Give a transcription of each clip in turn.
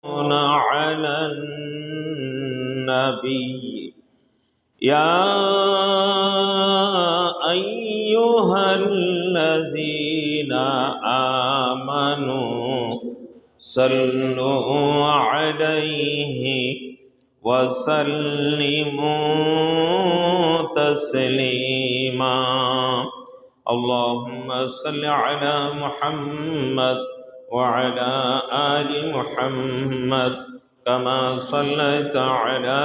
على النبي يا أيها الذين آمنوا صلوا عليه وسلموا تسليما اللهم صل على محمد وعلى آل محمد كما صليت على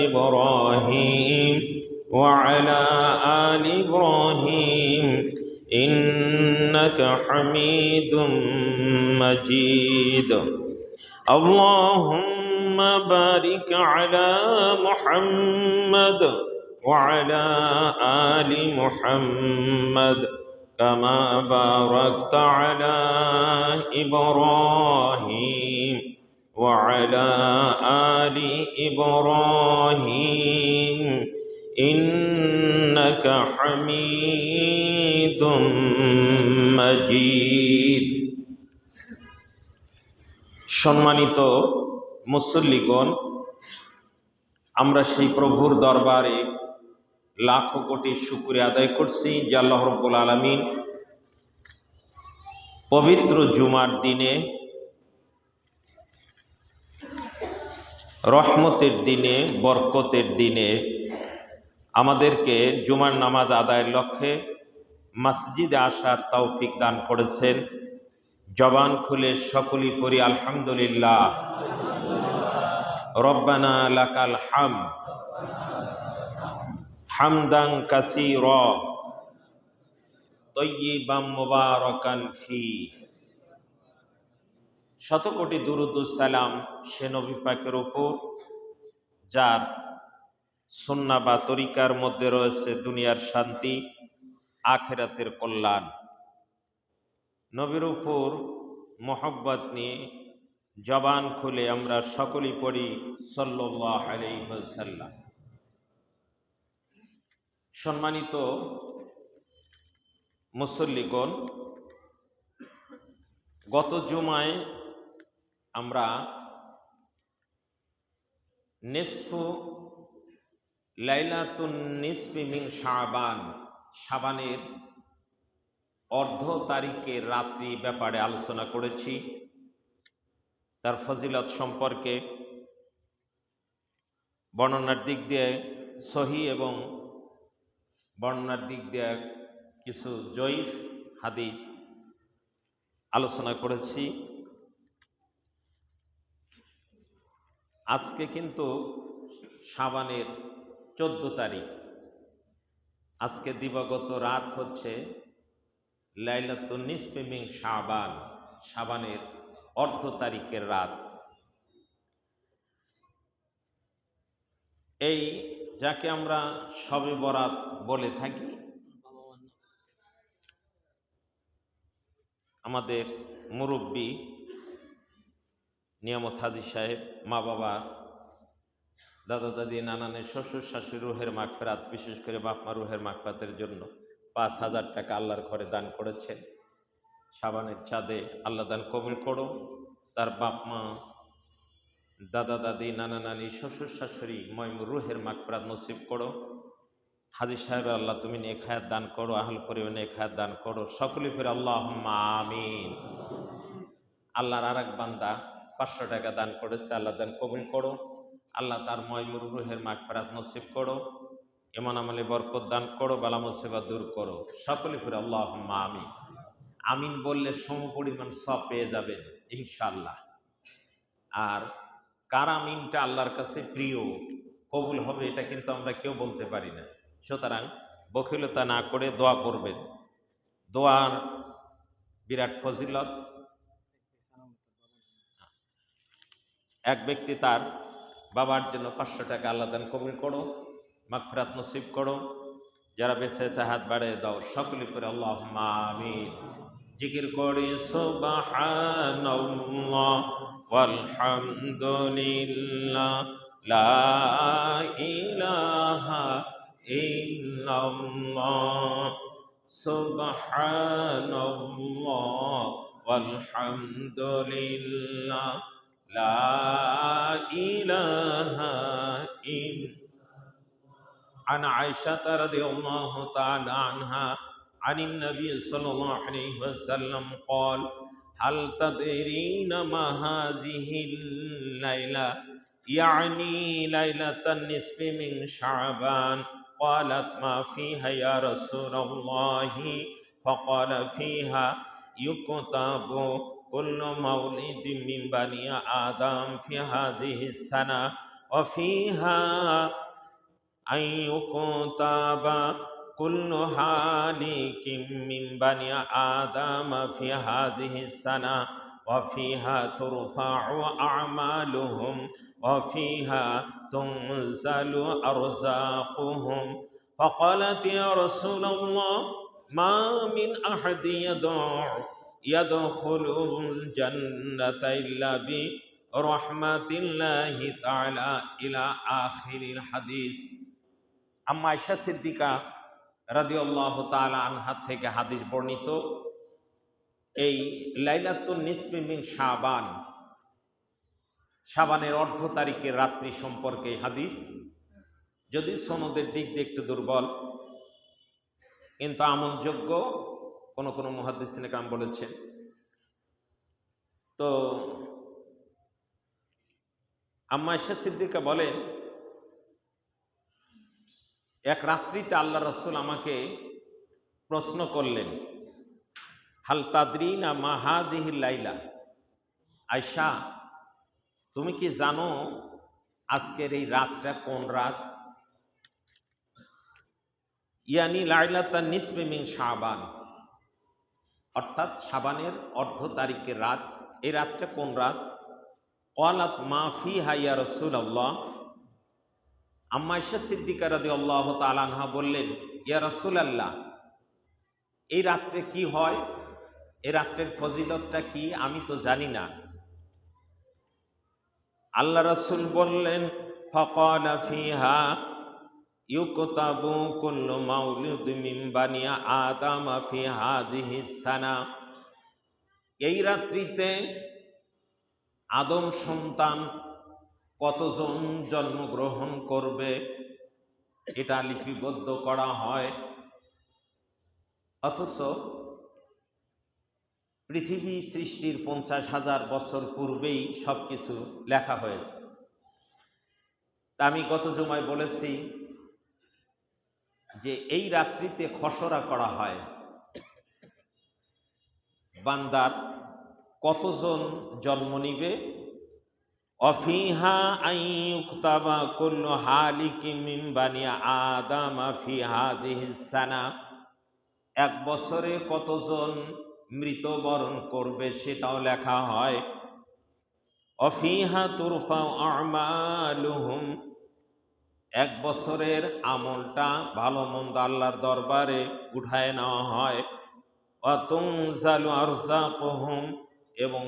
إبراهيم وعلى آل إبراهيم إنك حميد مجيد اللهم بارك على محمد وعلى آل محمد كما باركت على إبراهيم وعلى آل إبراهيم إنك حميد مجيد সম্মানিত মুসল্লিগণ, আমরা সেই প্রভুর দরবারে লাখো কোটি শুকরিয়া আদায় করছি যে আল্লাহ রাব্বুল আলামিন পবিত্র জুমার দিনে, রহমতের দিনে, বরকতের দিনে আমাদেরকে জুমার নামাজ আদায়ের লক্ষ্যে মসজিদে আসার তৌফিক দান করেছেন। জবান খুলে সকলেই পড়ি আলহামদুলিল্লাহ। রব্বানা লাকাল হামদ হামদান কাসীরা তয়্যিবাম মুবারাকান ফি। শত কোটি দুরূদ ও সালাম সে নবী পাকের উপর যার সুন্নাহ বা তরিকার মধ্যে রয়েছে দুনিয়ার শান্তি, আখিরাতের কল্যাণ। নবীর উপর মোহাব্বত নিয়ে জবান খুলে আমরা সকলেই পড়ি সাল্লাল্লাহু আলাইহি ওয়াসাল্লাম। সম্মানিত মুসল্লিগণ, গত জুমায় আমরা নিসফু লাইলাতুন নিসফি মিন শাবান, শাবানের অর্ধ তারিখের রাত্রি ব্যাপারে আলোচনা করেছি। তার ফজিলত সম্পর্কে বর্ণনার দিক দিয়ে সহি এবং বর্ণনার দিক দিয়ে কিছু জয়ীফ হাদিস আলোচনা করেছি। আজকে কিন্তু শাবানের 14 তারিখ, আজকে দিবাগত রাত হচ্ছে লাইলাতুন নিসফি মিন শাবান, শাবানের অর্ধ তারিখের রাত। এই যাকে আমরা শবে বরাত বলে থাকি, আমাদের মুরব্বী নিয়ামত হাজী সাহেব, মা বাবা, দাদা দাদি, নানানের, শ্বশুর শাশুড়ি রুহের মাগফিরাত, বিশেষ করে বাপমা রুহের মাগফিরাতের জন্য 5,000 টাকা আল্লাহর ঘরে দান করেছেন। শাবানের চাঁদে আল্লাহ দান কবুল করো। তার বাপমা, দাদা দাদি, নানা নানি, শ্বশুর শাশুড়ি ময়মুর রুহের মাগফিরাত নসিব করো। হাজী সাহেব আল্লাহ তুমি নেক হায়াত দান করো, আহল পরিবার নেক হায়াত দান করো। সকলে ফিরে আল্লাহুম্মা আমিন। আল্লাহর আর এক বান্দা 500 টাকা দান করেছে, আল্লাহ দান কবুল করো। আল্লাহ তার ময়মুর রুহের মাগফিরাত নসিব করো, ইমান আমলে বরকত দান করো, বালা মুসিবত দূর করো। সকলে ফিরে আল্লাহুম্মা আমিন। আমিন বললে সমপরিমাণ সওয়াব পেয়ে যাবেন ইনশাআল্লাহ। আর কার আমিনটা আল্লাহর কাছে প্রিয়, কবুল হবে, এটা কিন্তু আমরা কেউ বলতে পারি না। সুতরাং বখিলতা না করে দোয়া করবেন। দোয়ার বিরাট ফজিলত। এক ব্যক্তি তার বাবার জন্য 500 টাকা আল্লাহ দান কবুল করো, মাগফিরাত নসিব করো। যারা বেঁচে আছে হাত বাড়িয়ে দাও, সকলে করে আল্লাহুম্মা আমিন। জিকির করি সুবহানাল্লাহ ওয়ালহামদুলিল্লাহ লা ইলাহা ইল্লাল্লাহ সুবহানাল্লাহ ওয়ালহামদুলিল্লাহ লা ইলাহা ইল্লা عن عائشة رضي الله تعالى عنها عن النبي صلى الله عليه وسلم قال هل تدرين ما هذه الليلة يعني ليلة النصف من شعبان قالت ما فيها يا رسول الله فقال فيها يكتب كل مولد من بني آدم في هذه السنة وفيها أن يكتب كل هالك من بني آدم في هذه السنة وفيها ترفع أعمالهم وفيها تنزل أرزاقهم فقالت يا رسول الله ما من أحد يدخل الجنة إلا برحمة الله تعالى إلى آخر الحديث। আম্মা আয়েশা সিদ্দিকা রাদিয়াল্লাহু তাআলা আনহা থেকে হাদিস বর্ণিত, এই লাইলাতুন নিসফি মিন শাবান, শাবানের অর্ধ তারিখের রাত্রি সম্পর্কে হাদিস। যদি সনদের দিক দিয়ে একটু দুর্বল, কিন্তু আমলযোগ্য কোন মুহাদ্দিসিনে কেরাম বলেছেন। তো আম্মা আয়েশা সিদ্দিকা বলেন, এক রাত্রিতে আল্লাহ রাসূল আমাকে প্রশ্ন করলেন, হাল তাদরিনা মা হাযিহিল লাইলা, আয়েশা তুমি কি জানো আজকের এই রাতটা কোন রাত? ইয়ানি লাইলাতান নিসফি মিন শাবান, অর্থাৎ শাবানের অর্ধ তারিখের রাত। এই রাতটা কোন রাত? ক্বালাত মা ফিহা ইয়া রাসূলুল্লাহ, আম্মা আয়েশা সিদ্দিকা রাদিয়াল্লাহু তাআলা আনহা বললেন, ইয়া রাসূলুল্লাহ, এই রাত্রে কি হয়, এই রাত্রের ফজিলতটা কি, আমি তো জানি না। আল্লাহ রাসূল বললেন, ফাকালা ফিহা ইউকতাবু কুল্লু মাউলিদ মিন বানি আদম ফি হাযিহিস সানা, এই রাত্রিতে আদম সন্তান কতজন জন্মগ্রহণ করবে এটা লিপিবদ্ধ করা হয়। অথচ পৃথিবী সৃষ্টির 50,000 বছর পূর্বেই সবকিছু লেখা হয়েছে। তা আমি গত জুমায় বলেছি যে এই রাত্রিতে খসড়া করা হয় বান্দার কতজন জন্ম নিবে। অফিহা আইয়ুকতাবা কুল্লু হালিকিম মিন বানি আদম ফি হাযিহিস সানা, এক বছরে কতজন মৃত্যুবরণ করবে সেটাও লেখা হয়। অফিহা তুরফাউ আমালুহুম, এক বছরের আমলটা ভালো মন্দ আল্লাহর দরবারে উঠায় নেওয়া হয়। ওয়াতুনজালু আরযাকুহুম, এবং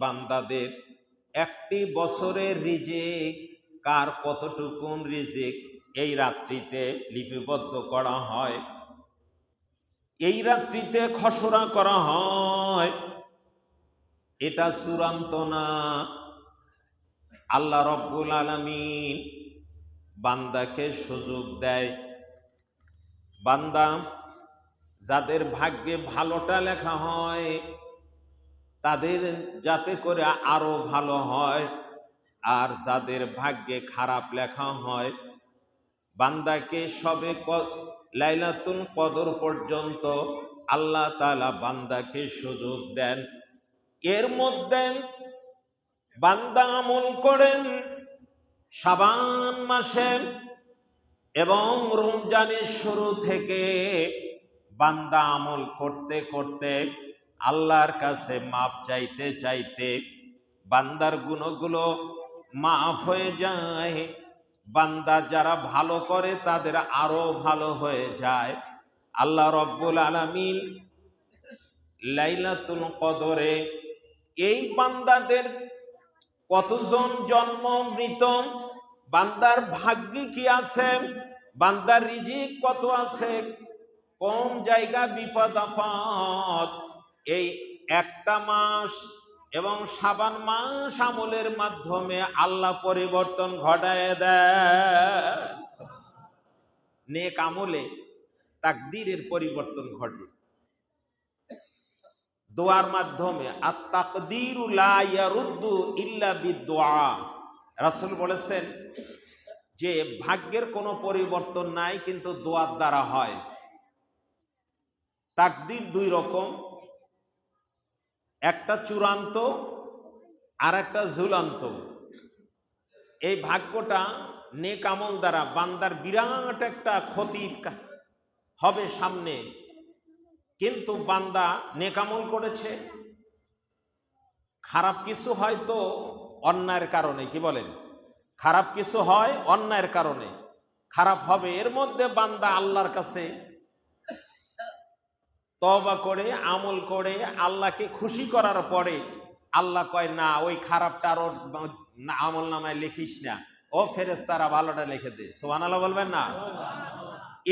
বান্দাদের একটি বছরের রিজিক কার কতটুকুন রিজিক এই রাত্রিতে লিপিবদ্ধ করা হয়, এই রাত্রিতে খসড়া করা হয়। এটা চূড়ান্ত না, আল্লাহ রব্বুল আলামিন বান্দাকে সুযোগ দেয়। বান্দা যাদের ভাগ্যে ভালোটা লেখা হয় তাদের যাতে করে আরো ভালো হয়, আর যাদের ভাগ্যে খারাপ লেখা হয় বান্দাকে সবে লাইলাতুল কদর পর্যন্ত আল্লাহ তাআলা বান্দাকে সুযোগ দেন। এর মধ্যে বান্দা আমল করেন শাবান মাসে এবং রমজানের শুরু থেকে বান্দা আমল করতে করতে আল্লাহর কাছে মাপ চাইতে চাইতে বান্দার গুণগুলো মাফ হয়ে যায়। বান্দা যারা ভালো করে তাদের আরো ভালো হয়ে যায়। আল্লাহ রব্বুল আলামিন লাইলাতুল কদরে এই বান্দাদের কতজন জন্ম মৃত, বান্দার ভাগ্যে কি আছে, বান্দার রিজিক কত আছে, কোন জায়গা বিপদ আপদ, এই একটা মাস এবং শাবান মাস আমলের মাধ্যমে আল্লাহ পরিবর্তন ঘটায় দেন। নেক আমলে তাকদীরের পরিবর্তন ঘটে দোয়ার মাধ্যমে। আর তাকদীরু লা ইয়ারুদ্দু ইল্লা বিদুআ। রাসূল বলেছেন যে ভাগ্যের কোনো পরিবর্তন নাই, কিন্তু দোয়ার দ্বারা হয়। তাকদীর দুই রকম, একটা চূড়ান্ত আর একটা ঝুলন্ত। এই ভাগ্যটা নেক আমল দ্বারা বান্দার বিরাট একটা ক্ষতি হবে সামনে, কিন্তু বান্দা নেক আমল করেছে, খারাপ কিছু হয়তো অন্যায়ের কারণে, কি বলেন, খারাপ কিছু হয় অন্যায়ের কারণে, খারাপ হবে, এর মধ্যে বান্দা আল্লাহর কাছে তওবা করে আমল করে আল্লাহকে খুশি করার পরে আল্লাহ কয় না, ওই খারাপটা আর আমল নামায় লিখিস না, ও ফেরেশতারা ভালোটা লিখে দে। সুবহানাল্লাহ বলবেন না?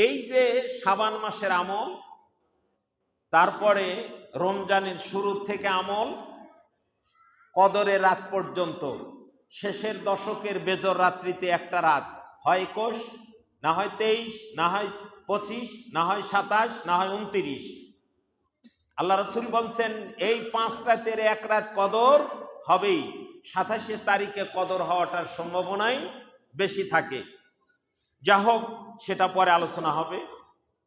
এই যে শাবান মাসের আমল, তারপরে রমজানের শুরু থেকে আমল, কদরের রাত পর্যন্ত, শেষের দশকের বেজর রাত্রিতে একটা রাত, হয় 21, না হয় 23, না হয় 25, না হয় 27, না হয় 29। আল্লাহ রাসূল বলছেন এই 5 রাতের এক রাত কদর হবেই। 27 তারিখে কদর হওয়াটার সম্ভাবনাই বেশি থাকে। যা হোক, সেটা পরে আলোচনা হবে।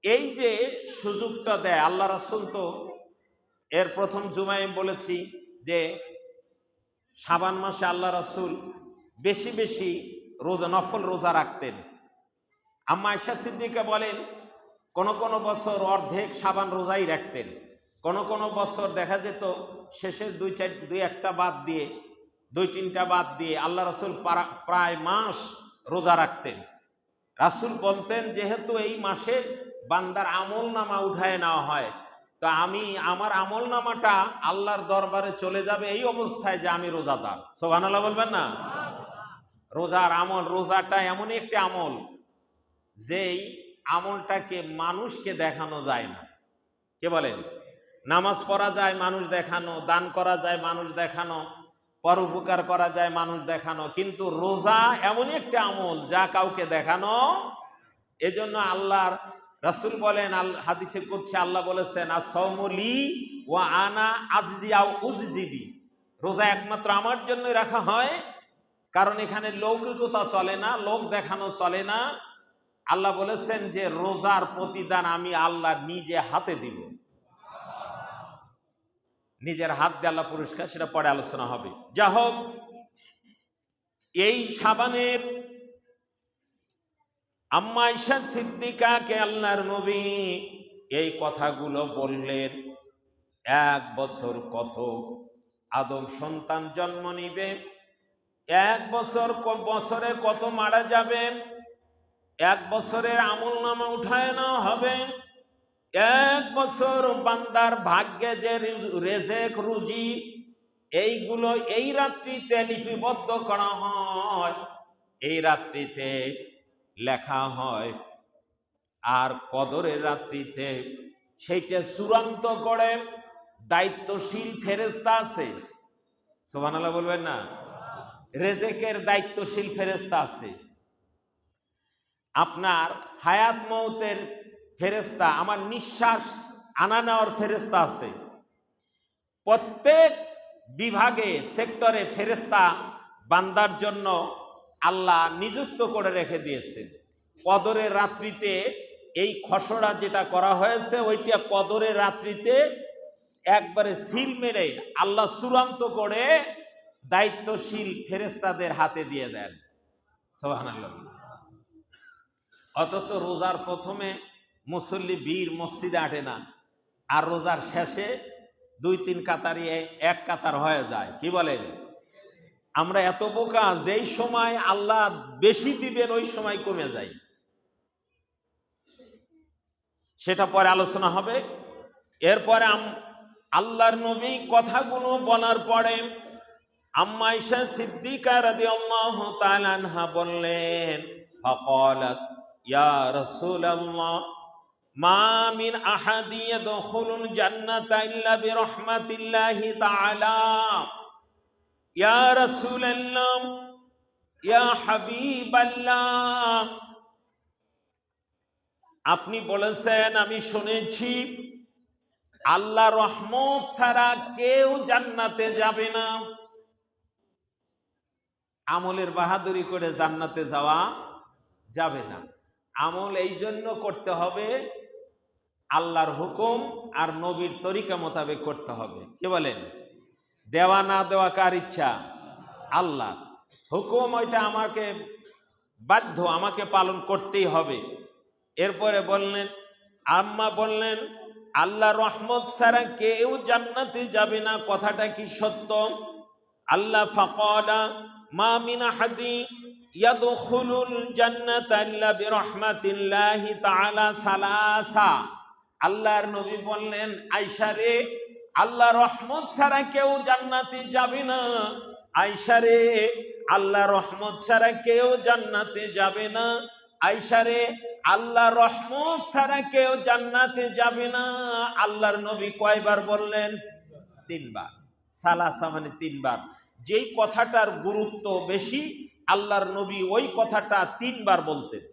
এই যে সুযোগটা দেয় আল্লাহ রাসূল, তো এর প্রথম জুমায় বলেছি যে শাবান মাসে আল্লাহ রাসূল বেশি বেশি রোজা, নফল রোজা রাখতেন। আম্মা আয়েশা সিদ্দিকা বলেন কোন কোন বছর অর্ধেক শাবান রোজাই রাখতেন, কোন কোন বছর দেখা যেত শেষের 2-1টা বাদ দিয়ে, 2-3টা বাদ দিয়ে আল্লাহ রাসূল প্রায় মাস রোজা রাখতেন। রাসূল বলতেন যেহেতু এই মাসে বান্দার আমল নামা উঠায় নেওয়া হয়, তো আমি আমার আমল নামাটা আল্লাহর দরবারে চলে যাবে এই অবস্থায় যে আমি রোজাদার। সুবহানাল্লাহ বলবেন না? রোজার আমল, রোজাটা এমন একটি আমল যেই আমলটাকে মানুষকে দেখানো যায় না। কে বলেন? নামাজ পড়া যায় মানুষ দেখানো, দান করা যায় মানুষ দেখানো, পরোপকার করা যায় মানুষ দেখানো, কিন্তু রোজা এমন একটা আমল যা কাউকে দেখানো। এজন্য আল্লাহর রাসূল বলেন, হাদিসে কুদসি আল্লাহ বলেছেন, আস-সাওমু লি ওয়া আনা আজজি আও উজজিবি। রোজা একমাত্র আমার জন্যই রাখা হয়, কারণ এখানে লৌকিকতা চলে না, লোক দেখানো চলে না। আল্লাহ বলেছেন যে রোজার প্রতিদান আমি আল্লাহ নিজে হাতে দিব, নিজের হাত দিয়ে আল্লাহ পুরস্কার, সেটা পরে আলোচনা হবে। যা হোক, এই শাবানের আম্মা আয়েশা সিদ্দিকাকে আল্লাহর নবী এই কথাগুলো বললেন। 1 বছর কত আদম সন্তান জন্ম নিবে, 1 বছরে কত মারা যাবে, 1 বছরের আমল নামা উঠায় নেওয়া হবে, 1 বছর বান্দার ভাগ্যে যে রেজেক রুজি এইগুলো এই রাত্রিতে লিপিবদ্ধ করা হয়, এই রাত্রিতে লেখা হয়। আর কদরের রাত্রিতে সেইটা চূড়ান্ত করে দায়িত্বশীল ফেরেশতা আছে। সুবহানাল্লাহ বলবেন না? রেজেকের দায়িত্বশীল ফেরেশতা আছে। আপনার হায়াত মওতের ফেরেশতা, আমার নিঃশ্বাস আনা নেওয়ার ফেরেশতা আছে। প্রত্যেক বিভাগে, সেক্টরে ফেরেশতা বান্দার জন্য আল্লাহ নিযুক্ত করে রেখে দিয়েছেন। কদরের রাত্রিতে এই খসড়া যেটা করা হয়েছে, ওইটা কদরের রাত্রিতে একবারে সিল মেরে আল্লাহ চূড়ান্ত করে দায়িত্বশীল ফেরেশতাদের হাতে দিয়ে দেন। সুবহানাল্লাহ। অথচ রোজার প্রথমে মুসল্লি বীর মসজিদে আটে না, আর রোজার শেষে 2-3 কাতারি 1 কাতার হয়ে যায়। কি বলেন? আমরা এত বোকা, যেই সময় আল্লাহ বেশি দিবেন ওই সময় কমে যায়। সেটা পরে আলোচনা হবে। এরপরে আল্লাহর নবী কথাগুলো বলার পরে আম্মা আয়েশা সিদ্দিকা রাদিয়াল্লাহু তাআলা আনহা বললেন, ফাকালাত ইয়া রাসূলুল্লাহ মা মিন আহাদি ইয়াদখুলুল জান্নাতা ইল্লা বিরহমাতিল্লাহি তাআলা। ইয়া রাসূলুল্লাহ, ইয়া হাবিবাল্লাহ, আপনি বলেছেন আমি শুনেছি আল্লাহ রহমত ছাড়া কেউ জান্নাতে যাবে না। আমলের বাহাদুরি করে জান্নাতে যাওয়া যাবে না। আমল এই জন্য করতে হবে আল্লাহর হুকুম আর নবীর তরিকা মোতাবেক করতে হবে। কি বলেন? দেওয়া না দেওয়া কার ইচ্ছা? আল্লাহ। হুকুম ওইটা আমাকে বাধ্য, আমাকে পালন করতেই হবে। এরপরে বললেন, আম্মা বললেন আল্লাহ রহমত ছাড়া কেউ জান্নাতে যাবে না, কথাটা কি সত্য? আল্লাহ ফাকালা মা মিন আহাদি ইয়াদখুলুল জান্নাতা ইল্লা বিরহমাতিল্লাহি তাআলা সালাসা। আল্লাহর নবী বললেন, আয়েশা রে, আল্লাহ রহমত ছাড়া কেউ জান্নাতে যাবে না। আয়েশা রে, আল্লাহ রহমত ছাড়া কেউ জান্নাতে যাবে না। আয়েশা রে, আল্লাহ রহমত ছাড়া কেউ জান্নাতে যাবে না। আল্লাহর নবী কয়বার বললেন? 3 বার। সালাসা মানে 3 বার। যেই কথাটার গুরুত্ব বেশি আল্লাহর নবী ওই কথাটা 3 বার বলতেন।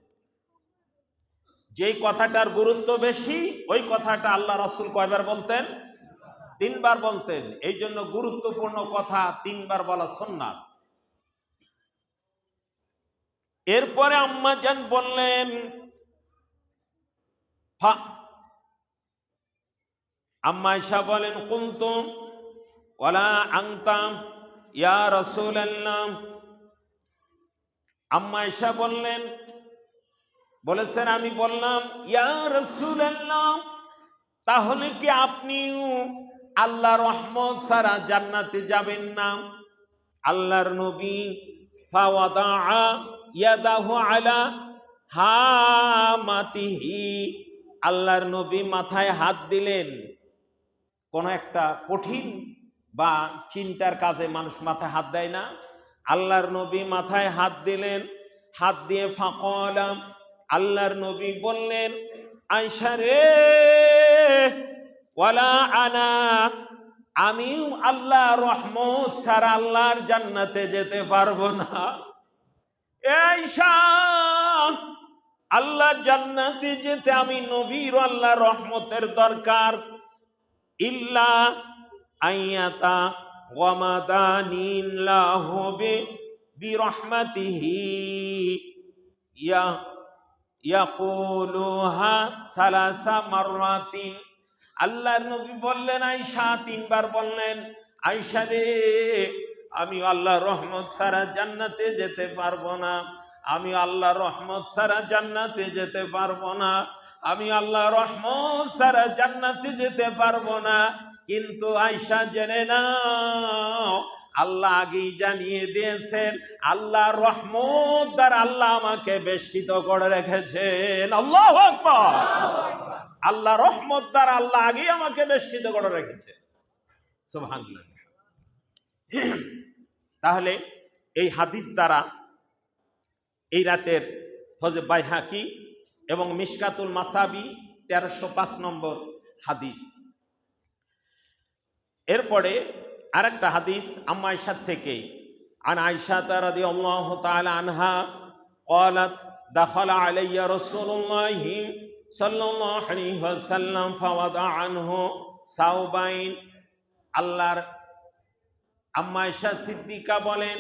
যেই কথাটার গুরুত্ব বেশি ওই কথাটা আল্লাহ রাসূল কয়বার বলতেন? 3 বার বলতেন। এই জন্য গুরুত্বপূর্ণ কথা 3 বার বলা সুন্নাত। এরপরে আম্মা জান বললেন, আম্মা আয়েশা বলেন, কুনতুম ওয়ালা আনতাম ইয়া রাসূলুল্লাহ। আম্মা আয়েশা বলেছেন আমি বললাম, ইয়া রাসূলুল্লাহ, তাহলে কি আপনিও আল্লাহ রহমত ছাড়া জান্নাতে যাবেন না? আল্লাহর নবী ফাওয়াদা ইয়াদাহু আলা হামাতিহি, আল্লাহর নবী মাথায় হাত দিলেন। কোন একটা কঠিন বা চিন্তার কাজে মানুষ মাথায় হাত দেয় না? আল্লাহর নবী মাথায় হাত দিলেন। হাত দিয়ে ফাকালা, আল্লাহর নবী বললেন, আয়েশা রে, ওয়ালা আনা, আমিও আল্লাহ রহমত ছাড়া আল্লাহর জান্নাতে যেতে পারবো না। আয়েশা, আল্লাহর জান্নাতে যেতে আমি নবীর আল্লাহ রহমতের দরকার। ইল্লা আইয়াতা ওয়ামাদানিল্লাহু বিরহমাতিহি ইয়াকুলুহা সালাসা মাররাতিন। আল্লাহর নবী বললেন, আয়েশা 3 বার বললেন, আয়েশা রে, আমি আল্লাহ রহমত ছাড়া জান্নাতে যেতে পারবো না। আমি আল্লাহ রহমত ছাড়া জান্নাতে যেতে পারবো না। আমি আল্লাহ রহমত ছাড়া জান্নাতে যেতে পারবো না। কিন্তু আয়েশা জেনে নাও, আল্লাহ আগেই জানিয়ে দিয়েছেন আল্লাহ রহমত দ্বারা আল্লাহ আমাকে বেষ্টিত করে রেখেছেন। আল্লাহু আকবার। আল্লাহ রহমত দ্বারা আল্লাহ আগেই আমাকে বেষ্টিত করে রেখেছে। সুবহানাল্লাহ। তাহলে এই হাদিস দ্বারা এই রাতের হযরত বাইহাকি এবং মিশকাতুল মাসাবি 1305 নম্বর হাদিস। এরপরে আরেকটা হাদিস আম্মা আয়েশা থেকে, আন আয়েশা রাদিয়াল্লাহু তাআলা আনহা قالت دخل علي رسول الله صلى الله عليه وسلم فوضع عنه ثوبين। আল্লাহর আম্মা আয়েশা সিদ্দিকা বলেন,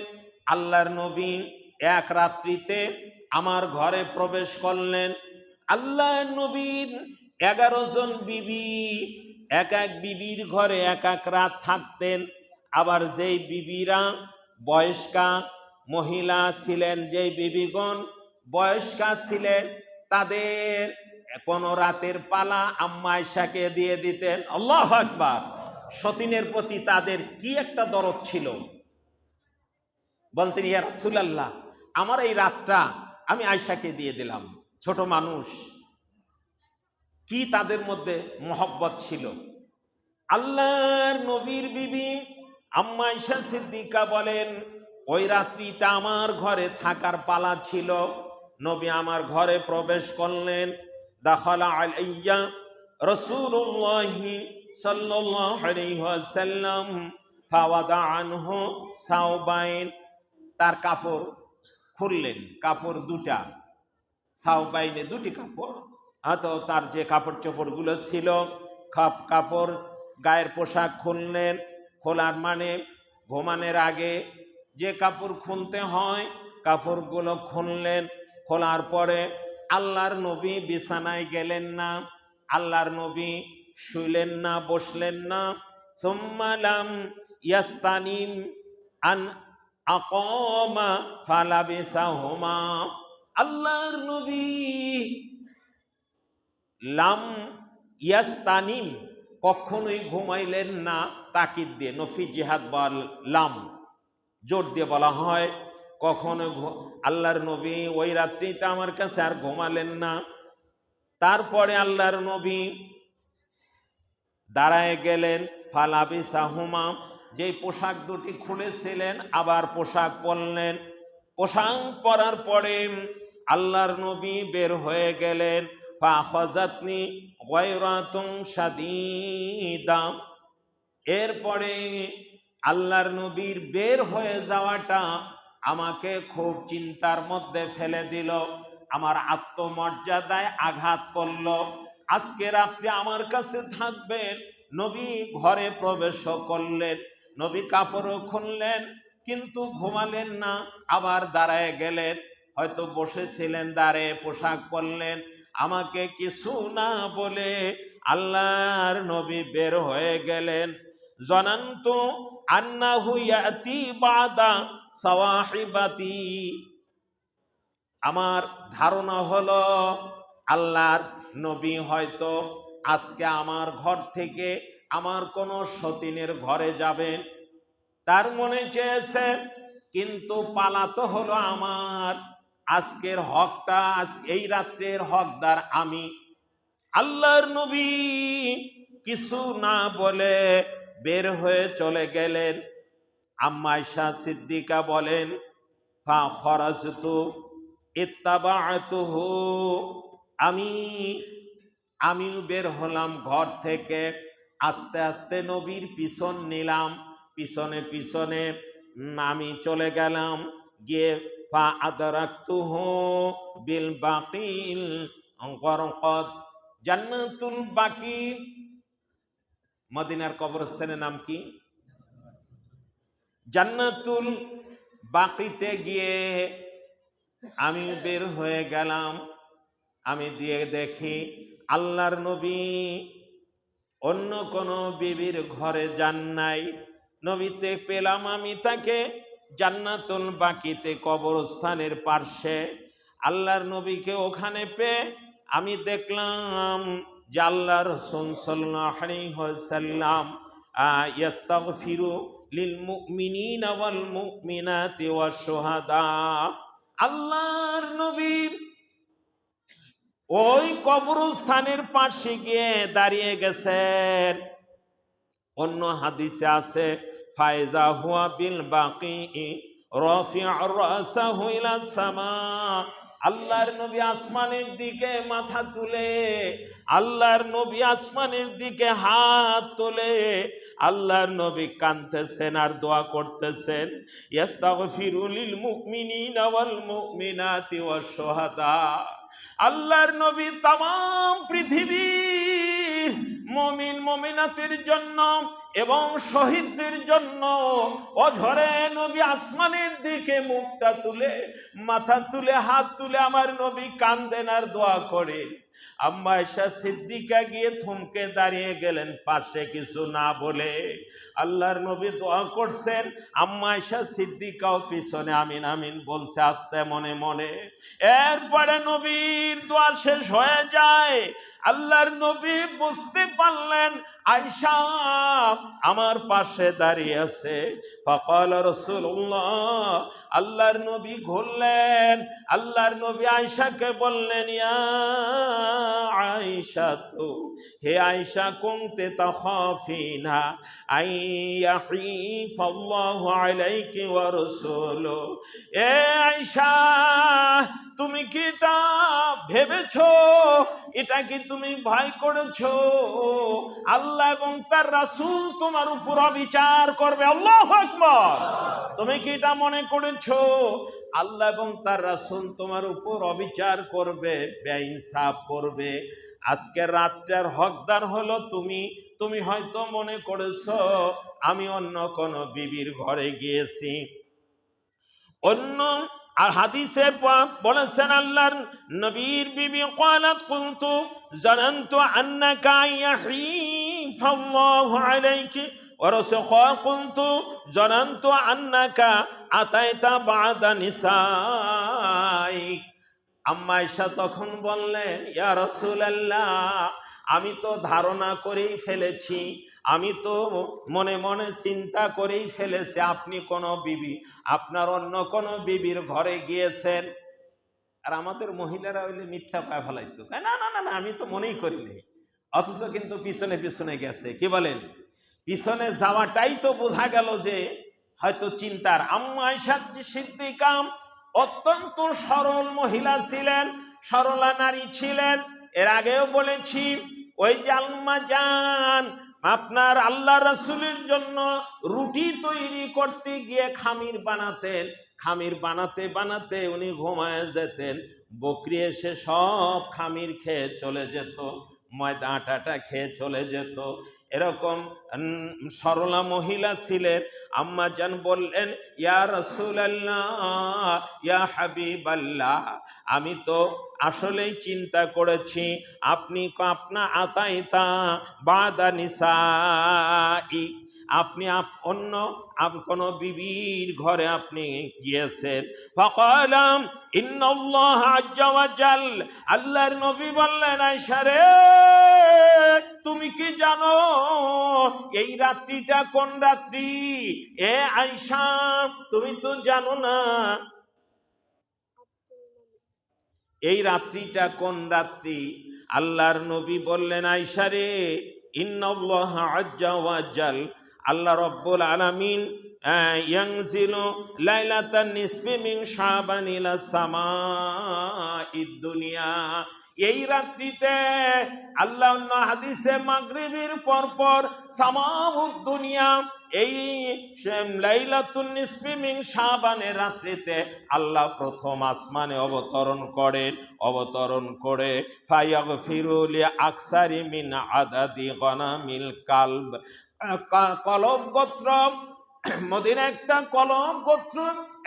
আল্লাহর নবী এক রাত্রিতে আমার ঘরে প্রবেশ করলেন। আল্লাহর নবীর 11 জন বিবি, এক এক বিবির ঘরে এক এক রাত থাকতেন। আবার যেই বিবিরা বয়স্কা মহিলা ছিলেন, যেই বিবিগণ বয়স্কা ছিলেন, তাদের কোন রাতের পালা আম্মা আয়েশাকে দিয়ে দিতেন। আল্লাহু আকবার। সতীনের প্রতি তাদের কি একটা দরদ ছিল। বলতেন, ইয়া রাসূলুল্লাহ, আমার এই রাতটা আমি আয়েশাকে দিয়ে দিলাম। ছোট মানুষ, কি তাদের মধ্যে মহব্বত ছিল। আল্লাহর নবীর বিবি আম্মা আয়েশা সিদ্দিকা বলেন, ওই রাত্রিটা আমার ঘরে থাকার পালা ছিল। নবী আমার ঘরে প্রবেশ করলেন। দাখালা আলাইয়া রাসূলুল্লাহ সাল্লাল্লাহু আলাইহি ওয়াসাল্লাম ফাওয়াদা আনহু সাওবাইন, তার কাপড় খুললেন, কাপড় দুটা, সাওবাইনে দুটি কাপড়, তো তার যে কাপড় চোপড়গুলো ছিল কাপড় গায়ের পোশাক খুললেন। খোলার মানে ঘুমানোর আগে যে কাপড় খুলতে হয় কাপড়গুলো খুললেন। খোলার পরে আল্লাহর নবী বিছানায় গেলেন না, আল্লাহর নবী শুইলেন না, বসলেন না। সুম্মা লাম ইয়াস্তানিম আন আকামা ফালাবিসাহুমা, আল্লাহর নবী লাম ইয়াস্তানিম কখনোই ঘুমাইলেন না, তাকিদ দিয়ে নফি জিহাদ বা লাম জোর দিয়ে বলা হয়। কখনো আল্লাহর নবী ওই রাত্রিতে আমার কাছে আর ঘুমালেন না। তারপরে আল্লাহর নবী দাঁড়ায় গেলেন, ফালাবিসাহুমা, যেই পোশাক দুটি খুলেছিলেন আবার পোশাক পরলেন। পোশাক পরার পরে আল্লাহর নবী বের হয়ে গেলেন। ফাখাযাতনি গায়রাতুন শাদীদা, এরপরে আল্লাহর নবীর বের হয়ে যাওয়াটা আমাকে খুব চিন্তার মধ্যে ফেলে দিল, আমার আত্মমর্যাদায় আঘাত করল। আজকে রাত্রে আমার কাছে থাকবেন। নবী ঘরে প্রবেশ করলেন, নবী কাপড়ও খুললেন, কিন্তু ঘুমালেন না, আবার দাঁড়ায় গেলেন। হয়তো বসেছিলেন, দাঁড়িয়ে পোশাক পরলেন। আমাকে কিছু না বলে আল্লাহর নবী বের হয়ে গেলেন। জানান্তু আন্নাহু ইয়াতি বাদা সাওয়াহিবাতি, আমার ধারণা হলো আল্লাহর নবী হয়তো আজকে আমার ঘর থেকে আমার কোনো সতীনের ঘরে যাবেন। তার মনে চেয়েছে, কিন্তু পালাতো হলো আমার। আজকের হকটা, এই রাত্রের হকদার আমি। আল্লাহর নবী কিছু না বলে বের হয়ে চলে গেলেন। আম্মা আয়েশা সিদ্দিকা বলেন, ফা খরাজতু ইত্তাবাতুহু, আমি বের হলাম ঘর থেকে, আস্তে আস্তে নবীর পিছন নিলাম, পিছনে পিছনে আমি চলে গেলাম। গিয়ে ফা আদরাকতুহু বিল বাকিল গরকদ, জান্নাতুল বাকি, মদিনার কবরস্থানের নাম কি? জান্নাতুল বাকিতে গিয়ে আমি বের হয়ে গেলাম। আমি দিয়ে দেখি আল্লাহর নবী অন্য কোনো বিবির ঘরে যান নাই। নবীতে পেলাম আমি তাকে জান্নাতুল বাকিতে, কবরস্থানের পার্শ্বে। আল্লাহর নবীকে ওখানে পেয়ে আমি দেখলাম যে আল্লাহ রাসূল সাল্লাল্লাহু আলাইহি ওয়াসাল্লাম ইস্তাগফিরু লিল মুমিনিনা ওয়াল মুমিনাতি ওয়াশ শুহাদা, আল্লাহর নবী ওই কবরস্থানের পাশে গিয়ে দাঁড়িয়ে গেছেন। অন্য হাদিসে আছে, ফায়জা হুয়া বিল বাকি রাফি'আর রাসাহু ইলা সামা, আল্লাহর নবী আসমানের দিকে মাথা তুলে, আল্লাহর নবী আসমানের দিকে হাত তোলে, আল্লাহর নবী কাঁদতেছেন আর দোয়া করতেছেন, ইস্তাগফিরু লিল মুমিনিনা ওয়াল মুমিনাতি ওয়াশ শুহাদা। আল্লাহর নবী তামাম পৃথিবীর মুমিন মুমিনাতের জন্য এবং শহীদদের জন্য অঝরে নবী আসমানের দিকে মুখটা তুলে, মাথা তুলে, হাত তুলে আমার নবী কান্দেন আর দোয়া করেন। আম্মা আয়েশা সিদ্দিকা গিয়ে থমকে দাঁড়িয়ে গেলেন পাশে, কিছু না বলে। আল্লাহর নবী দোয়া করছেন, আম্মা আয়েশা সিদ্দিকাও পিছনে আমিন আমিন বলছে আস্তে মনে মনে। এরপরে নবীর দোয়া শেষ হয়ে যায়। আল্লাহর নবী বুঝতে পারলেন আয়েশা আমার পাশে দাঁড়িয়ে আছে। ফাকাল রাসূলুল্লাহ, আল্লাহর নবী ঘুরলেন, আল্লাহর নবী আয়েশাকে বললেন, ইয়া আয়েশা, তো হে আয়েশা, কুনতে তাখাফিনা আইয়াহিফাল্লাহু আলাইকি ওয়া রাসূলুহু, এ আয়েশা তুমি কি এটা ভেবেছো? এটা কি তুমি ভয় করেছো আল্লাহ এবং তার রাসূল তোমার উপর অবিচার করবে? আল্লাহু আকবার। তুমি কি এটা মনে করেছো আল্লাহ এবং তার রাসূল তোমার উপর অবিচার করবে, বেইনসাফ করবে? আজকের রাতটার হকদার হলো তুমি। তুমি হয়তো মনে করেছো আমি অন্য কোন বিবির ঘরে গিয়েছি। অন্য আর হাদিসে পাক বলেছেন আল্লাহর নবীর বিবি ক্বালাত কুনতু জানানতু আন্নাকা ইয়াহিফাল্লাহু আলাইকি ওয়া রাসূলুহু কুনতু জানানতু আন্নাকা আতাইতা বা'দা নিসাইক। আম্মা আয়েশা তখন বললেন, ইয়া রাসূলুল্লাহ, আমি তো ধারণা করেই ফেলেছি, আমি তো মনে মনে চিন্তা করেই ফেলেছি আপনি কোনো বিবি, আপনার অন্য কোনো বিবির ঘরে গিয়েছেন। আর আমাদের মহিলারা হইলে মিথ্যা পায় ফেলাইতো, না না না না আমি তো মনেই করিনি, অথচ কিন্তু পিছনে পিছনে গেছে। কি বলেন? পিছনে যাওয়াটাই তো বোঝা গেল যে হয়তো চিন্তার। আম্মা আয়েশা সিদ্দিকা অত্যন্ত সরল মহিলা ছিলেন, সরলা নারী ছিলেন। এর আগেও বলেছি, ওই যে আম্মা জান আপনার আল্লাহ রাসূলের জন্য রুটি তৈরি করতে গিয়ে খামির বানাতেন, খামির বানাতে বানাতে উনি ঘুমায় যেতেন, বকরি এসে সব খামির খেয়ে চলে যেত, ময়দা আটাটা খেয়ে চলে যেত। এরকম সরলা মহিলা ছিলেন। আম্মা জান বললেন, ইয়া রাসূলুল্লাহ, ইয়া হাবিবাল্লাহ, আমি তো আসলেই চিন্তা করেছি আপনি আতাইতা বা'দা নিসাই, আপনি অন্য কোন বিবির ঘরে আপনি গিয়েছেন। ফাকালাম ইন্নাল্লাহ আজ্জা ওয়া জাল, আল্লাহর নবী বললেন, আয়েশা রে তুমি কি জানো এই রাত্রিটা কোন রাত্রি? এ আয়েশা তুমি তো জানো না এই রাত্রিটা কোন রাত্রি? আল্লাহর নবী বললেন, আয়েশা রে ইন্নাল্লাহ আজ্জা ওয়া জাল, আল্লাহ রব্বুল আলামিন ইয়ানজিলু লাইলাতান নিসফি মিন শাবান ইলা সামাঈদ দুনিয়া, এই রাত্রিতে আল্লাহ অন্য হাদিসে মাগরিবের পর সামাউদ দুনিয়া, এই লাইলাতুন নিসফি মিন শাবানের রাত্রিতে আল্লাহ প্রথম আসমানে অবতরণ করে ফায়াগফিরু লি আকসারি মিন আদাদি গনামিল কালব, কলব গোত্র, মদিনা একটা কলব গোত্র,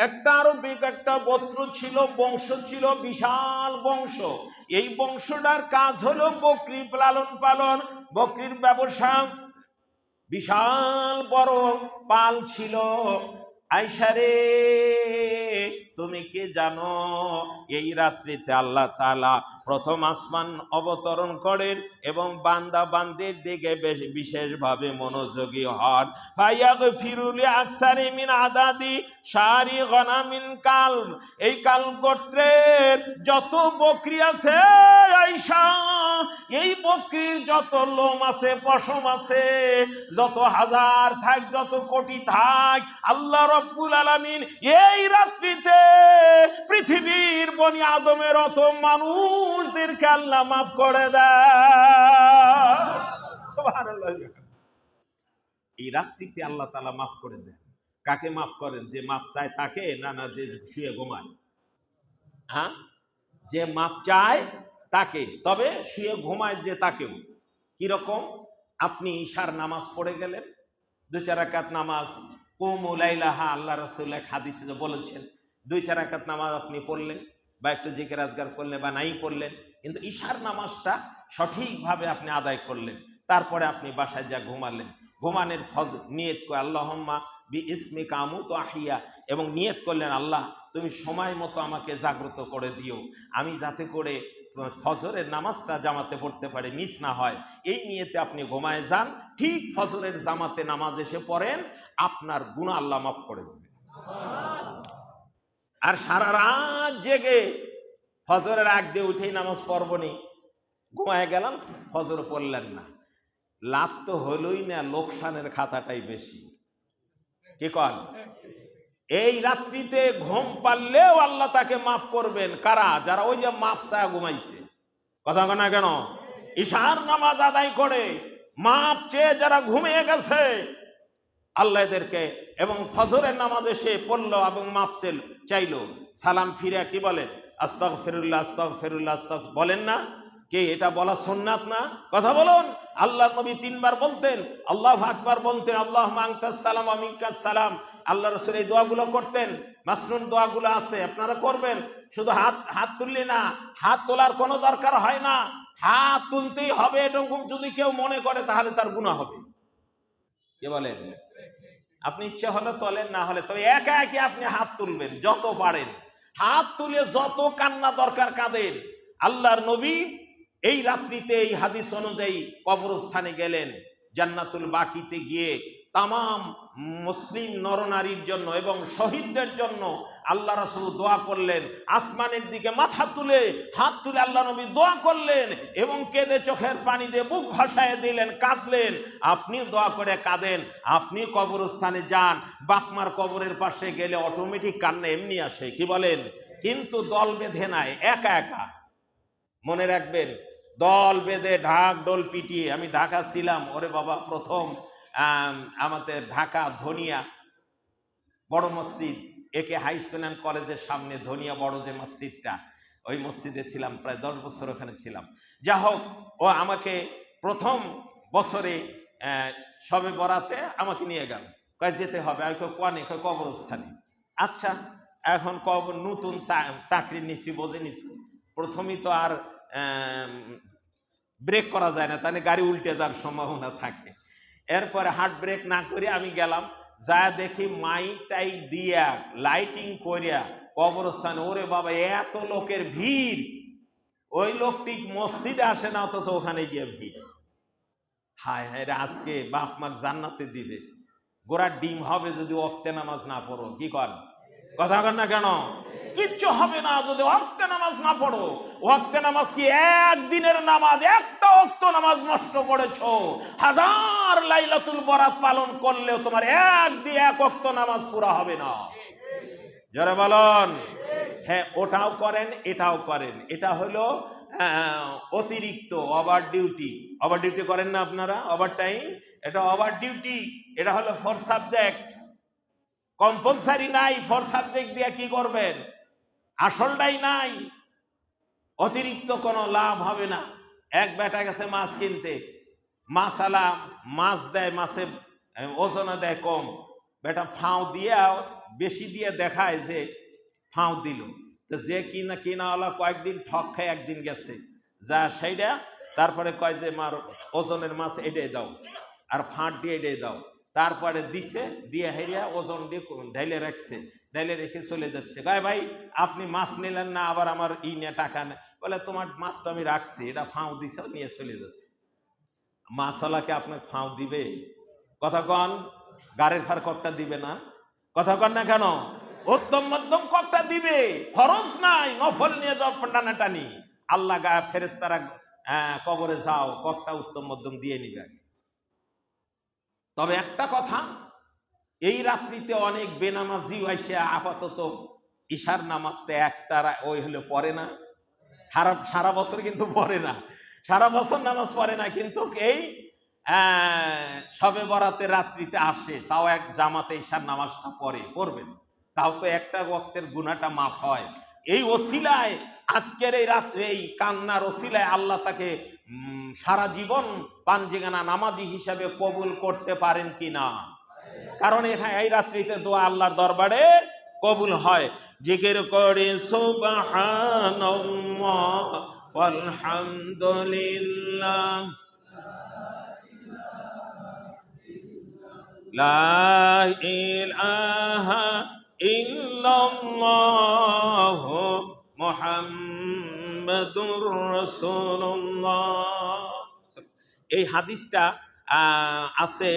একটা আরবিক একটা গোত্র ছিল, বংশ ছিল, বিশাল বংশ। এই বংশটার কাজ হলো বকরি লালন পালন, বকরির ব্যবসা, বিশাল বড় পাল ছিল। আয়েশা রে তুমি কি জানো এই রাত্রিতে আল্লাহ তাআলা প্রথম আসমান অবতরণ করেন এবং বান্দা বান্দির দিকে বিশেষভাবে মনোযোগী হন। ফায়াগফিরু লি আকসারি মিন আদাদি শারি গনামিন কালব, এই কালব গোত্রের যত বকরি আছে আয়েশা, এই বকরির যত লোম আছে, পশম আছে, যত হাজার থাক, যত কোটি থাক, আল্লাহ রব্বুল আলামিন এই রাত্রিতে পৃথিবীর বনি আদমের অত মানুষদেরকে আল্লাহ মাফ করে দেয়। সুবহানাল্লাহ। এই রাত্রিতে আল্লাহ তাআলা মাফ করে দেন। কাকে মাফ করেন? যে মাফ চায় তাকে, না না যে শুয়ে ঘুমায়? হ্যাঁ, যে মাফ চায় তাকে, তবে শুয়ে ঘুমায় যে তাকেও। কিরকম? আপনি ঈশার নামাজ পড়ে গেলেন, 2-4 রাকাত নামাজ, কুমু লাইলাহা, আল্লাহ রাসূল এক হাদিসে বলেছেন, 2-4 রাকাত নামাজ আপনি পড়লেন বা একটু জিকির আজকার করলেন বা নাই পড়লেন, কিন্তু ঈশার নামাজটা সঠিকভাবে আপনি আদায় করলেন, তারপরে আপনি বাসায় যা ঘুমালেন, ঘুমানের নিয়ত করে আল্লাহুম্মা বি ইসমিকা আমুতু আহিয়া, এবং নিয়ত করলেন আল্লাহ তুমি সময় মতো আমাকে জাগ্রত করে দিও, আমি যাতে করে ফজরের নামাজটা জামাতে পড়তে পারে, মিস না হয়, এই নিয়তে আপনি ঘুমায় যান। ঠিক ফজরের জামাতে নামাজ এসে পড়েন, আপনার গুনাহ আল্লাহ মাফ করে দেবে। আর সারা রাত জেগে ফজরের আগ দিয়ে উঠেই নামাজ পড়বনি, ঘুমায় গেলাম, ফজর পড়লেন না, লাভ তো হলোই না, লোকসানের খাতাটাই বেশি। কি কন? এই রাত্রিতে ঘুম পারলেও আল্লাহ তাকে মাফ করবেন। কারা? যারা ওই যে মাফ চায় ঘুমাইছে। কথা না কেন? ইশার নামাজ আদায় করে মাফ চেয়ে যারা ঘুমিয়ে গেছে আল্লাহ এদেরকে, এবং ফজরের নামাজে সে পড়লো এবং মাফ চাইলো, সালাম ফিরে কি বলেন? আস্তাগফিরুল্লাহ আস্তাগফিরুল্লাহ আস্তাগফিরুল্লাহ বলেন না? কে এটা বলা সুন্নাত না? কথা বলুন। আল্লাহ নবী 3 বার বলতেন, আল্লাহু আকবার বলতেন, আল্লাহুম্মা আনতাস সালাম ওয়া মিনকাস সালাম। আল্লাহ রাসূল এই দোয়াগুলো করতেন, মাসনুন দোয়াগুলো আছে, আপনারা করবেন। শুধু হাত তুললে না, হাত তোলার কোনো দরকার হয় না, হাত তুলতেই হবে। এরকম যদি কেউ মনে করে তাহলে তার গুনাহ হবে। কে বলেন? আপনি ইচ্ছা হলে তোলেন, না হলে তবে একা একা আপনি হাত তুলবেন যত পারেন। হাত তুলে যত কান্না দরকার কাঁদেন। আল্লাহর নবী এই রাত্রিতে এই হাদিস অনুযায়ী কবরস্থানে গেলেন, জান্নাতুল বাকিতে গিয়ে তামাম মুসলিম নরনারীর জন্য এবং শহীদদের জন্য আল্লাহ রাসূল দোয়া করলেন। আসমানের দিকে মাথা তুলে হাত তুলে আল্লাহ নবী দোয়া করলেন এবং কেঁদে চোখের পানি দিয়ে বুক ভাসায় দিলেন, কাঁদলেন। আপনিও দোয়া করে কাঁদেন। আপনি কবরস্থানে যান, বাপমার কবরের পাশে গেলে অটোমেটিক কান্না এমনি আসে, কি বলেন? কিন্তু দল বেঁধে নাই, একা একা। মনে রাখবেন, দল বেঁধে ঢাক ঢোল পিটিয়ে। আমি ঢাকা ছিলাম, ওরে বাবা, প্রথম আমাদের ঢাকা ধনিয়া বড় মসজিদ, একে হাই স্কুল অ্যান্ড কলেজের সামনে ধনিয়া বড় যে মসজিদটা, ওই মসজিদে ছিলাম প্রায় 10 বছর, ওখানে ছিলাম। যা হোক, ও আমাকে প্রথম বছরে সবে বরাতে আমাকে নিয়ে গেল, কয় যেতে হবে। আমি কোয়ানে? কবরস্থানে। আচ্ছা, এখন নতুন চাকরি নিচ্ছি, বোঝেনি তো, প্রথমেই তো আর ব্রেক করা যায় না, তাহলে গাড়ি উল্টে যাওয়ার সম্ভাবনা থাকে। এরপরে হার্ট ব্রেক না করে আমি গেলাম, যা দেখি মাইক টাইক দিয়া লাইটিং করিয়া কবরস্থানে, ওরে বাবা এত লোকের ভিড়, ওই লোকটি মসজিদে আসে না, অথচ ওখানে গিয়ে ভিড়। হায় হায় রে, আজকে বাপ মাক জান্নাতে দিবে, গোড়ার ডিম হবে যদি ওয়াক্তে নামাজ না পড়ো। কি কর? কথা কর না কেন? কিচ্ছু হবে না যদি ওয়াক্তে নামাজ না পড়ো। ওয়াক্তে নামাজ কি একদিনের নামাজ? একটা ওয়াক্ত নামাজ নষ্ট করেছো, হাজার লাইলাতুল বরাত পালন করলেও তোমার এক ওয়াক্ত নামাজ পুরা হবে না। যারা বলেন হ্যাঁ, ওটাও করেন এটাও করেন, এটা হলো অতিরিক্ত ওভার ডিউটি। ওভার ডিউটি করেন না আপনারা? ওভার টাইম, এটা ওভার ডিউটি। এটা হলো 4 সাবজেক্ট, কম্পালসারি নাই। 4 সাবজেক্ট দিয়ে কি করবেন? আসলটাই নাই। অতিরিক্ত কোনো লাভ হবে না। এক বেটা গেছে মাছ কিনতে, মাছালা মাছ দেয়, মাছে ওজনে দেয় কম, বেটা ফাও দিয়ে বেশি দিয়ে দেখায় যে ফাও দিল। তো যে কিনাওয়ালা কয়েকদিন ঠক খায়, একদিন গেছে যা সেইটা, তারপরে কয় যে মার ওজনের মাছ এটাই দাও আর ফাঁট দিয়ে এটাই দাও। তারপরে দিছে, দিয়ে হেরিয়া ওজন দিয়ে ঢেলে রাখছে, ঢেলে রেখে চলে যাচ্ছে। গায়ে ভাই আপনি মাছ নিলেন না, আবার আমার নিয়ে টাকা নেই। বলে তোমার মাছ তো আমি রাখছি, এটা ফাঁও দিছে, নিয়ে চলে যাচ্ছে। মাছওয়ালাকে আপনার ফাঁও দিবে? কথা কন। গাড়ির ফার ককটা দিবে না? কথা কন না কেন? উত্তম মধ্যম ককটা দিবে। ফরজ নাই, নফল নিয়ে যাও টানাটানি। আল্লাহ ফেরেশতারা কবরে যাও, ককটা উত্তম মধ্যম দিয়ে নিবে। তবে একটা কথা, এই রাত্রিতে অনেক বেনামাজি আইসা আপাতত ঈশার নামাজটা একটা ওই হলে পড়ে না, সারা বছর কিন্তু পড়ে না, সারা বছর নামাজ পড়ে না, কিন্তু এই শবে বরাতের রাত্রিতে আসে, তাও এক জামাতে ঈশার নামাজটা পড়বেন, তাও তো একটা ওয়াক্তের গুনাহটা মাফ হয়। এই ওসিলায় আজকের এই রাত্রে এই কান্নার ওসিলায় আল্লাহ তাকে সারা জীবন পাঞ্জিগানা নামাজি হিসাবে কবুল করতে পারেন কিনা? কারণ এখানে এই রাত্রিতে দোয়া আল্লাহর দরবারে কবুল হয়। জিকির করে সুবহানাল্লাহ ওয়ালহামদুলিল্লাহ লা ইলাহা ইল্লাল্লাহ মুহাম্মাদুর রাসূলুল্লাহ। এই হাদিসটা আছে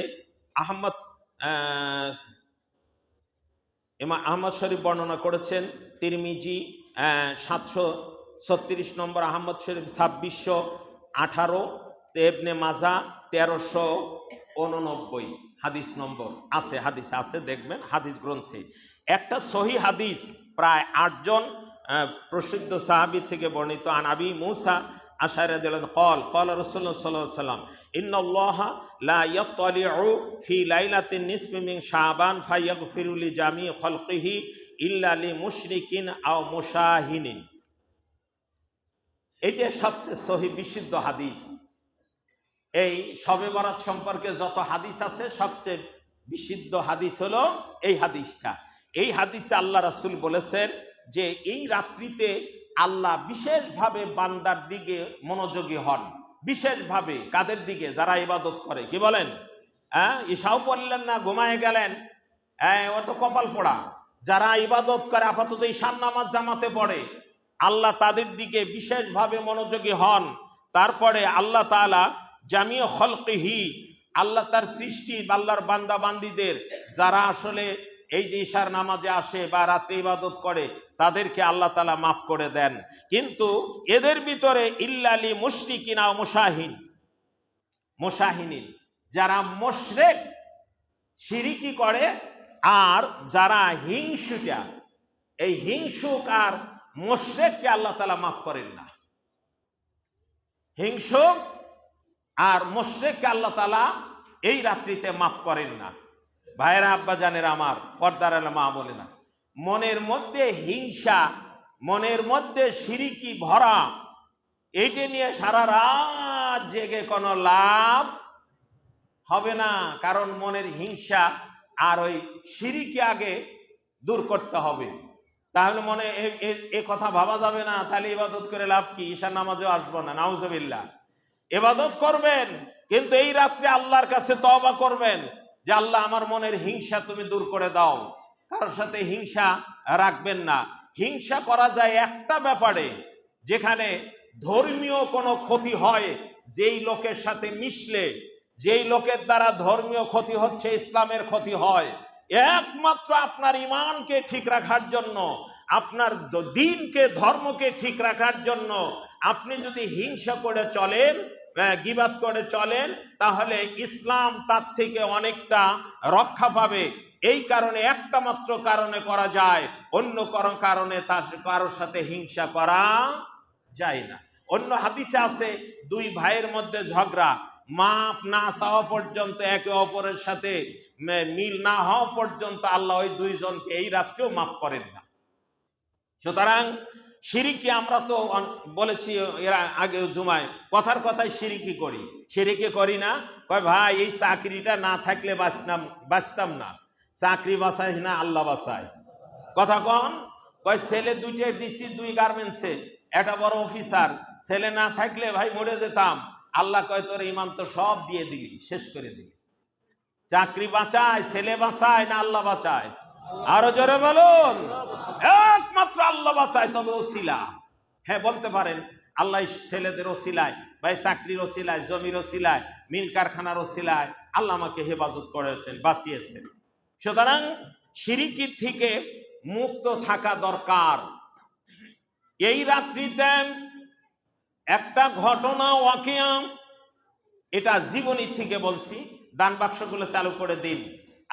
ইমাম আহমদ শরীফ বর্ণনা করেছেন, তিরমিজি 736 নম্বর, আহমদ শরীফ 2618, ইবনে মাজা 1389 হাদিস নম্বর আছে, হাদিস আছে, দেখবেন হাদিস গ্রন্থে। একটা সহি হাদিস প্রায় 8 জন প্রসিদ্ধ সাহাবী থেকে বর্ণিত। আন আবি মুসা আশআরী রাদিয়াল্লাহু ক্বাল ক্বালা রাসূলুল্লাহ সাল্লাল্লাহু আলাইহি ওয়াসাল্লাম ইন্নাল্লাহা লা ইয়াত্তালিউ ফি লাইলাতিন নিসফি মিন শাবান ফায়াগফিরু লি জামি খালকিহি ইল্লা লি মুশরিকিন আও মুশাহিনিন। এটা সবচেয়ে সহি বিশুদ্ধ হাদিস। এই শবে বরাত সম্পর্কে যত হাদিস আছে সবচেয়ে বিশুদ্ধ হাদিস হলো এই হাদিসটা। এই হাদিসে আল্লাহ রাসূল বলেছেন যে এই রাত্রিতে আল্লাহ বিশেষভাবে বান্দার দিকে মনোযোগী হন। বিশেষভাবে কাদের দিকে? যারা ইবাদত করে। কি বলেন? ঈশাও পড়লেন না, ঘুমায় গেলেন, ও তো কপাল পোড়া। যারা ইবাদত করে, আপাতত ঈশান নামাজ জামাতে পড়ে, আল্লাহ তাদের দিকে বিশেষভাবে মনোযোগী হন। তারপরে আল্লাহ তাআলা জামিউ খলকিহি, আল্লাহ তার সৃষ্টি আল্লাহর বান্দা বান্দিদের যারা আসলে এই যে ঈশার নামাজে আসে বা রাত্রে ইবাদত করে তাদেরকে আল্লাহ তাআলা মাফ করে দেন। কিন্তু এদের ভিতরে ইল্লালি মুশরিকিন আও মুশাহিনিন, যারা মুশরিক শিরকি করে আর যারা হিংসুটা, এই হিংসুক আর মুশরিককে আল্লাহ তাআলা মাফ করেন না। হিংসুক আর মুশরিককে আল্লাহ তাআলা এই রাত্রিতে মাফ করেন না। ভাইরা, আব্বা জানেরা আমার, পর্দার আলে মা বলে না, মনের মধ্যে হিংসা, মনের মধ্যে শিরকি ভরা, এইটা নিয়ে সারা রাত জেগে কোনো লাভ হবে না। কারণ মনের হিংসা আর ওই শিরকি আগে দূর করতে হবে। তাহলে মনে এ কথা ভাবা যাবে না তাহলে ইবাদত করে লাভ কি, ঈশার নামাজেও আসবো না, নাউজুবিল্লাহ। ইবাদত করবেন কিন্তু এই রাত্রে আল্লাহর কাছে তওবা করবেন যে আল্লাহ আমার মনের হিংসা তুমি দূর করে দাও। কারোর সাথে হিংসা রাখবেন না। হিংসা করা যায় একটা ব্যাপারে, যেখানে ধর্মীয় কোনো ক্ষতি হয়, যেই লোকের সাথে মিশলে, যেই লোকের দ্বারা ধর্মীয় ক্ষতি হচ্ছে, ইসলামের ক্ষতি হয়। একমাত্র আপনার ঈমানকে ঠিক রাখার জন্য, আপনার দ্বীনকে, ধর্মকে ঠিক রাখার জন্য আপনি যদি হিংসা করে চলেন, গীবাত করে চলেন, তাহলে ইসলাম তার থেকে অনেকটা রক্ষা পাবে। এই কারণে একটা মাত্র কারণে করা যায়, অন্য কোনো কারণে তার কারোর সাথে হিংসা করা যায় না। অন্য হাদিসে আছে, দুই ভাইয়ের মধ্যে ঝগড়া, মাপ না চাওয়া পর্যন্ত, একে অপরের সাথে মিল না হওয়া পর্যন্ত আল্লাহ ওই দুইজনকে এই রাত্রেও মাফ করেন না। সুতরাং শিরকি আমরা তো বলেছি এরা আগে জুমায়, কথার কথায় শিরকি করি। শিরকি করি না? কয় ভাই এই চাকরিটা না থাকলে বাঁচতাম না। চাকরি বাঁচায় না, আল্লাহ বাঁচায়। কথা কন? কয় ছেলে দুইটা দিছি, 2 গার্মেন্টসে, একটা বড় অফিসার, ছেলে না থাকলে ভাই মরে যেতাম। আল্লাহ কয় তোর ঈমান তো সব দিয়ে দিলি, শেষ করে দিলি। চাকরি বাঁচায়, ছেলে বাঁচায় না আল্লাহ বাঁচায়? আরো জোরে বলুন। একমাত্র আল্লাহ বাঁচায়, তবে ওসিলা। হ্যাঁ, বলতে পারেন আল্লাহ ছেলেদের ওসিলায়, ভাই চাকরির ওসিলায়, জমির ওসিলায়, মিল কারখানার ওসিলায় আল্লাহ আমাকে হেফাজত করেছেন, বাঁচিয়েছেন। সুতরাং শিরকি থেকে মুক্ত থাকা দরকার। এই রাত্রিতে একটা ঘটনা, ওয়াকিয়া, এটা জীবনী থেকে বলছি। দান বাক্সগুলো চালু করে দিন।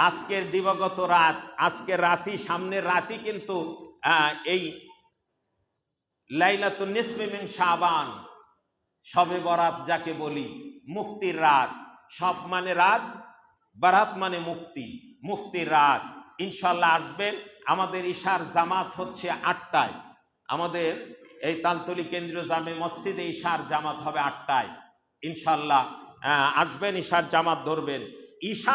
আজকের দিবাগত রাত, আজকের রাতই, সামনের রাতই কিন্তু এই লাইলাতুন নিসফি মিন শাবান, শবে বরাত যাকে বলি, মুক্তির রাত। সব মানে রাত, বারাত মানে মুক্তি, মুক্তির রাত। ইনশাল্লাহ আসবেন। আমাদের ঈশার জামাত হচ্ছে 8টায়। আমাদের এই তালতলি কেন্দ্রীয় জামে মসজিদে ঈশার জামাত হবে 8টায়। ইনশাল্লাহ আসবেন, ঈশার জামাত ধরবেন। ঈশা